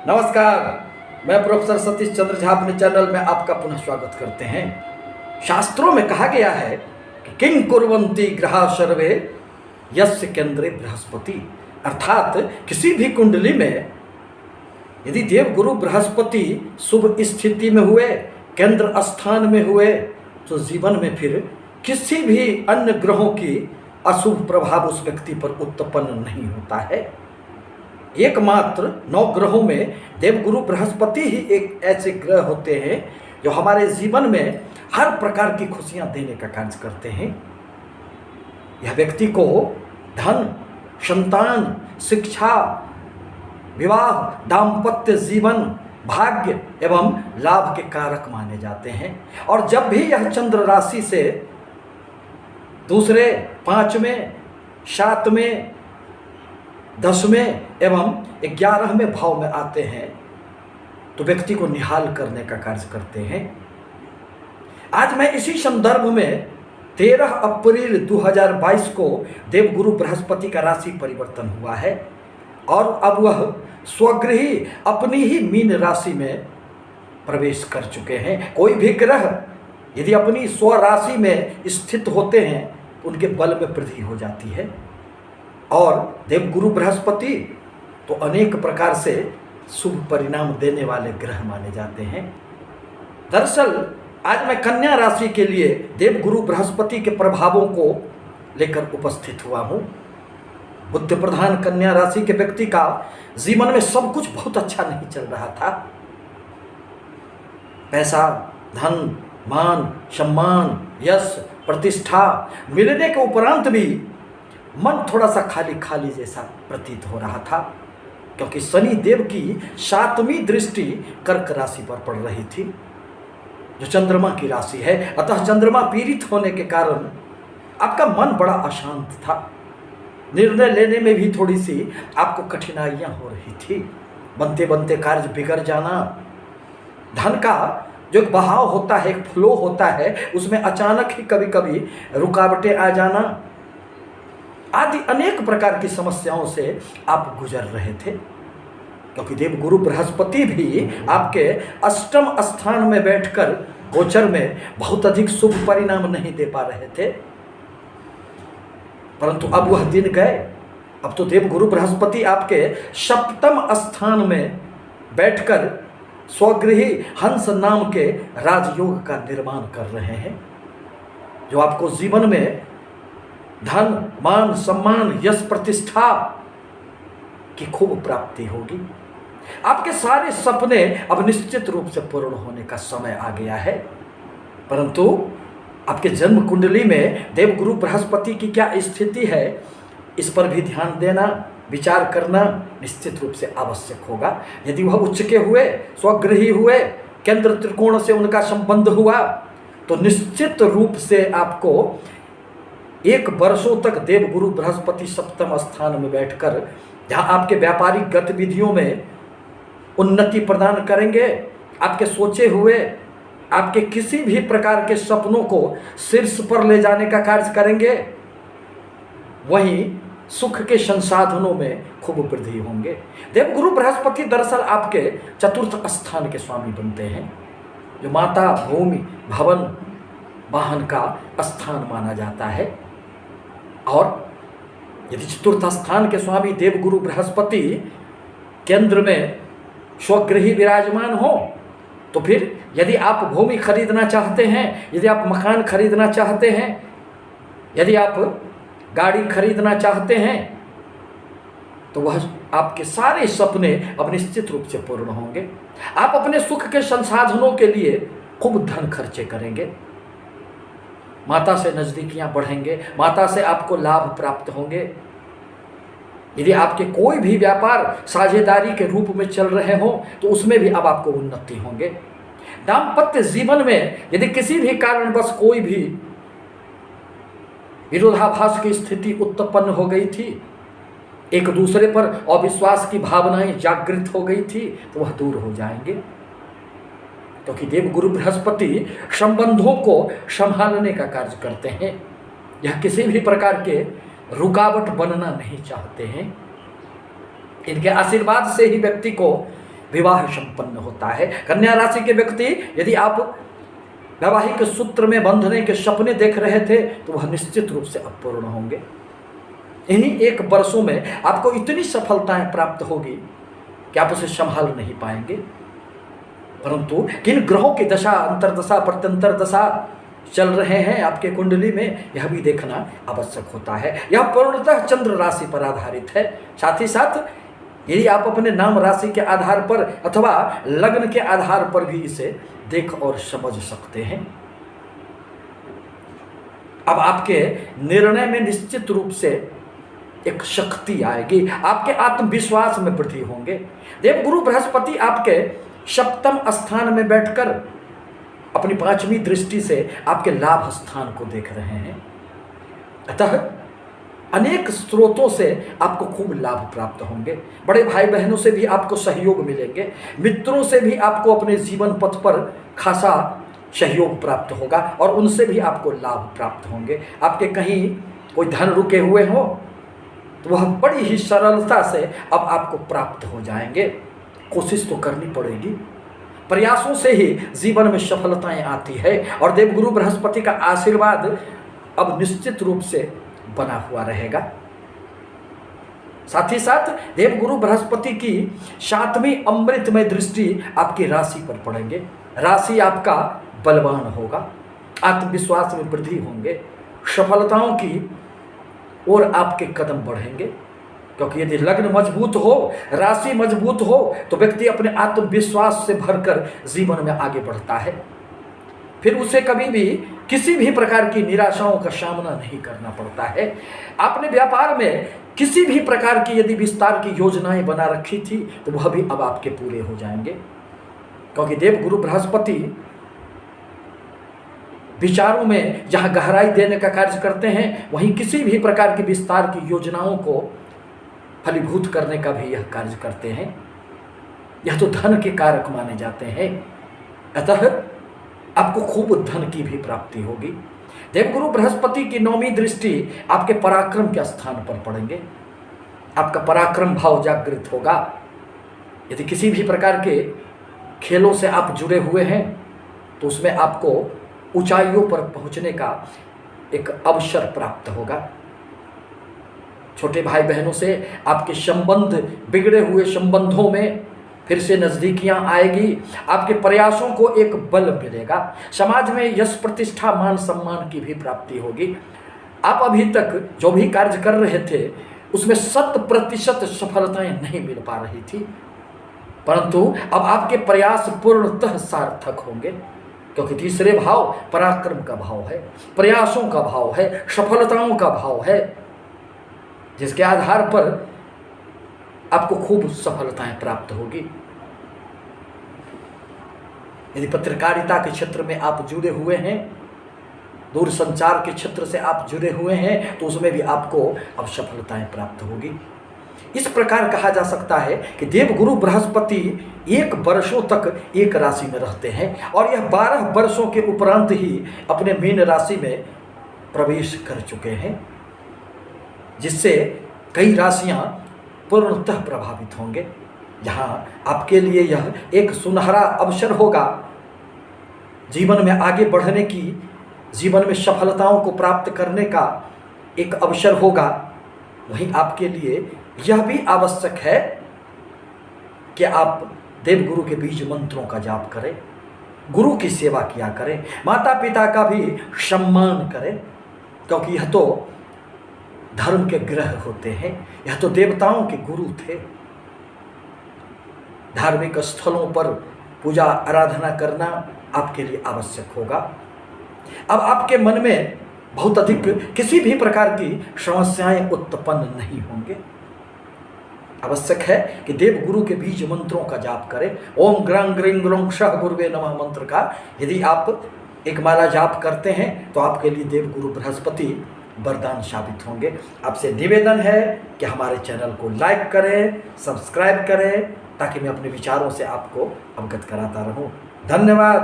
नमस्कार, मैं प्रोफेसर सतीश चंद्र झा अपने चैनल में आपका पुनः स्वागत करते हैं। शास्त्रों में कहा गया है कि किं कुर्वन्ति ग्रहा सर्वे यस्य केंद्रे बृहस्पति, अर्थात किसी भी कुंडली में यदि देव गुरु बृहस्पति शुभ स्थिति में हुए, केंद्र स्थान में हुए, तो जीवन में फिर किसी भी अन्य ग्रहों की अशुभ प्रभाव उस व्यक्ति पर उत्पन्न नहीं होता है। एकमात्र 9 ग्रहों में देवगुरु बृहस्पति ही एक ऐसे ग्रह होते हैं जो हमारे जीवन में हर प्रकार की खुशियां देने का कार्य करते हैं। यह व्यक्ति को धन, संतान, शिक्षा, विवाह, दाम्पत्य जीवन, भाग्य एवं लाभ के कारक माने जाते हैं। और जब भी यह चंद्र राशि से दूसरे, 5वें, 7वें, 10वें एवं 11वें भाव में आते हैं तो व्यक्ति को निहाल करने का कार्य करते हैं। आज मैं इसी संदर्भ में 13 अप्रैल 2022 को देवगुरु बृहस्पति का राशि परिवर्तन हुआ है और अब वह स्वगृही अपनी ही मीन राशि में प्रवेश कर चुके हैं। कोई भी ग्रह यदि अपनी स्व राशि में स्थित होते हैं तो उनके बल में वृद्धि हो जाती है। और देवगुरु बृहस्पति तो अनेक प्रकार से शुभ परिणाम देने वाले ग्रह माने जाते हैं। दरअसल आज मैं कन्या राशि के लिए देवगुरु बृहस्पति के प्रभावों को लेकर उपस्थित हुआ हूँ। बुद्ध प्रधान कन्या राशि के व्यक्ति का जीवन में सब कुछ बहुत अच्छा नहीं चल रहा था। पैसा, धन, मान, सम्मान, यश, प्रतिष्ठा मिलने के उपरांत भी मन थोड़ा सा खाली खाली जैसा प्रतीत हो रहा था, क्योंकि शनि देव की 7वीं दृष्टि कर्क राशि पर पड़ रही थी जो चंद्रमा की राशि है। अतः चंद्रमा पीड़ित होने के कारण आपका मन बड़ा अशांत था। निर्णय लेने में भी थोड़ी सी आपको कठिनाइयां हो रही थी। बनते बनते कार्य बिगड़ जाना, धन का जो एक बहाव होता है, एक फ्लो होता है, उसमें अचानक ही कभी कभी रुकावटें आ जाना आदि अनेक प्रकार की समस्याओं से आप गुजर रहे थे। क्योंकि देवगुरु बृहस्पति भी आपके 8वें स्थान में बैठकर गोचर में बहुत अधिक शुभ परिणाम नहीं दे पा रहे थे, परंतु अब वह दिन गए। अब तो देवगुरु बृहस्पति आपके 7वें स्थान में बैठकर स्वगृही हंस नाम के राजयोग का निर्माण कर रहे हैं, जो आपको जीवन में धन, मान, सम्मान, यश, प्रतिष्ठा की खूब प्राप्ति होगी। आपके सारे सपने अब निश्चित रूप से पूर्ण होने का समय आ गया है। परंतु आपके जन्म कुंडली में देवगुरु बृहस्पति की क्या स्थिति है, इस पर भी ध्यान देना, विचार करना निश्चित रूप से आवश्यक होगा। यदि वह उच्च के हुए, स्वगृही हुए, केंद्र त्रिकोण से उनका संबंध हुआ, तो निश्चित रूप से आपको 1 वर्षों तक देवगुरु बृहस्पति 7वें स्थान में बैठकर जहाँ आपके व्यापारिक गतिविधियों में उन्नति प्रदान करेंगे, आपके सोचे हुए, आपके किसी भी प्रकार के सपनों को शीर्ष पर ले जाने का कार्य करेंगे। वहीं सुख के संसाधनों में खूब वृद्धि होंगे। देवगुरु बृहस्पति दरअसल आपके 4th स्थान के स्वामी बनते हैं, जो माता, भूमि, भवन, वाहन का स्थान माना जाता है। और यदि 4th स्थान के स्वामी देवगुरु बृहस्पति केंद्र में स्वगृही विराजमान हो, तो फिर यदि आप भूमि खरीदना चाहते हैं, यदि आप मकान खरीदना चाहते हैं, यदि आप गाड़ी खरीदना चाहते हैं, तो वह आपके सारे सपने अब निश्चित रूप से पूर्ण होंगे। आप अपने सुख के संसाधनों के लिए खूब धन खर्चे करेंगे, माता से नज़दीकियां बढ़ेंगे, माता से आपको लाभ प्राप्त होंगे। यदि आपके कोई भी व्यापार साझेदारी के रूप में चल रहे हो तो उसमें भी अब आपको उन्नति होंगे। दाम्पत्य जीवन में यदि किसी भी कारणवश कोई भी विरोधाभास की स्थिति उत्पन्न हो गई थी, एक दूसरे पर अविश्वास की भावनाएं जागृत हो गई थी, तो वह दूर हो जाएंगे। क्योंकि देवगुरु बृहस्पति संबंधों को संभालने का कार्य करते हैं। यह किसी भी प्रकार के रुकावट बनना नहीं चाहते हैं। इनके आशीर्वाद से ही व्यक्ति को विवाह संपन्न होता है। कन्या राशि के व्यक्ति यदि आप वैवाहिक सूत्र में बंधने के सपने देख रहे थे तो वह निश्चित रूप से अपूर्ण होंगे। इन्हीं 1 वर्षों में आपको इतनी सफलताएं प्राप्त होगी कि आप उसे संभाल नहीं पाएंगे। परंतु किन ग्रहों की दशा, अंतर्दशा, प्रत्यंतर दशा चल रहे हैं आपके कुंडली में, यह भी देखना आवश्यक होता है। यह पूर्णतः चंद्र राशि पर आधारित है। साथ ही साथ यदि आप अपने नाम राशि के आधार पर अथवा लग्न के आधार पर भी इसे देख और समझ सकते हैं। अब आपके निर्णय में निश्चित रूप से एक शक्ति आएगी, आपके आत्मविश्वास में वृद्धि होंगे। देवगुरु बृहस्पति आपके 7वें स्थान में बैठकर अपनी 5वीं दृष्टि से आपके लाभ स्थान को देख रहे हैं। अतः अनेक स्रोतों से आपको खूब लाभ प्राप्त होंगे। बड़े भाई बहनों से भी आपको सहयोग मिलेंगे, मित्रों से भी आपको अपने जीवन पथ पर खासा सहयोग प्राप्त होगा और उनसे भी आपको लाभ प्राप्त होंगे। आपके कहीं कोई धन रुके हुए हो तो वह बड़ी ही सरलता से अब आपको प्राप्त हो जाएंगे। कोशिश तो करनी पड़ेगी, प्रयासों से ही जीवन में सफलताएं आती है और देवगुरु बृहस्पति का आशीर्वाद अब निश्चित रूप से बना हुआ रहेगा। साथ ही साथ देवगुरु बृहस्पति की 7वीं अमृतमय दृष्टि आपकी राशि पर पड़ेंगे। राशि आपका बलवान होगा, आत्मविश्वास में वृद्धि होंगे, सफलताओं की ओर आपके कदम बढ़ेंगे। क्योंकि यदि लग्न मजबूत हो, राशि मजबूत हो तो व्यक्ति अपने आत्मविश्वास से भरकर जीवन में आगे बढ़ता है। फिर उसे कभी भी किसी भी प्रकार की निराशाओं का सामना नहीं करना पड़ता है। आपने व्यापार में किसी भी प्रकार की यदि विस्तार की योजनाएं बना रखी थी तो वह भी अब आपके पूरे हो जाएंगे। क्योंकि देवगुरु बृहस्पति विचारों में जहां गहराई देने का कार्य करते हैं, वहीं किसी भी प्रकार की विस्तार की योजनाओं को फलीभूत करने का भी यह कार्य करते हैं। यह तो धन के कारक माने जाते हैं। अतः आपको खूब धन की भी प्राप्ति होगी। देवगुरु बृहस्पति की 9वीं दृष्टि आपके पराक्रम के स्थान पर पड़ेंगे। आपका पराक्रम भाव जागृत होगा। यदि किसी भी प्रकार के खेलों से आप जुड़े हुए हैं तो उसमें आपको ऊंचाइयों पर पहुंचने का एक अवसर प्राप्त होगा। छोटे भाई बहनों से आपके संबंध, बिगड़े हुए संबंधों में फिर से नजदीकियां आएगी। आपके प्रयासों को एक बल मिलेगा। समाज में यश, प्रतिष्ठा, मान सम्मान की भी प्राप्ति होगी। आप अभी तक जो भी कार्य कर रहे थे उसमें 100% सफलताएं नहीं मिल पा रही थी, परंतु अब आपके प्रयास पूर्णतः सार्थक होंगे। क्योंकि तीसरे भाव पराक्रम का भाव है, प्रयासों का भाव है, सफलताओं का भाव है, जिसके आधार पर आपको खूब सफलताएं प्राप्त होगी। यदि पत्रकारिता के क्षेत्र में आप जुड़े हुए हैं, दूरसंचार के क्षेत्र से आप जुड़े हुए हैं, तो उसमें भी आपको अब सफलताएं प्राप्त होगी। इस प्रकार कहा जा सकता है कि देवगुरु बृहस्पति 1 वर्षों तक एक राशि में रहते हैं और यह 12 वर्षों के उपरांत ही अपने मीन राशि में प्रवेश कर चुके हैं, जिससे कई राशियां पूर्णतः प्रभावित होंगे। यहाँ आपके लिए यह एक सुनहरा अवसर होगा जीवन में आगे बढ़ने की, जीवन में सफलताओं को प्राप्त करने का एक अवसर होगा। वहीं आपके लिए यह भी आवश्यक है कि आप देवगुरु के बीज मंत्रों का जाप करें, गुरु की सेवा किया करें, माता पिता का भी सम्मान करें, क्योंकि यह तो धर्म के ग्रह होते हैं, यह तो देवताओं के गुरु थे। धार्मिक स्थलों पर पूजा आराधना करना आपके लिए आवश्यक होगा। अब आपके मन में बहुत अधिक किसी भी प्रकार की समस्याएं उत्पन्न नहीं होंगे। आवश्यक है कि देव गुरु के बीज मंत्रों का जाप करें। ओम ग्रां ग्रीं ग्रों शः गुरुवे नमः मंत्र का यदि आप एक माला जाप करते हैं तो आपके लिए देव गुरु बृहस्पति वरदान साबित होंगे। आपसे निवेदन है कि हमारे चैनल को लाइक करें, सब्सक्राइब करें, ताकि मैं अपने विचारों से आपको अवगत कराता रहूं। धन्यवाद।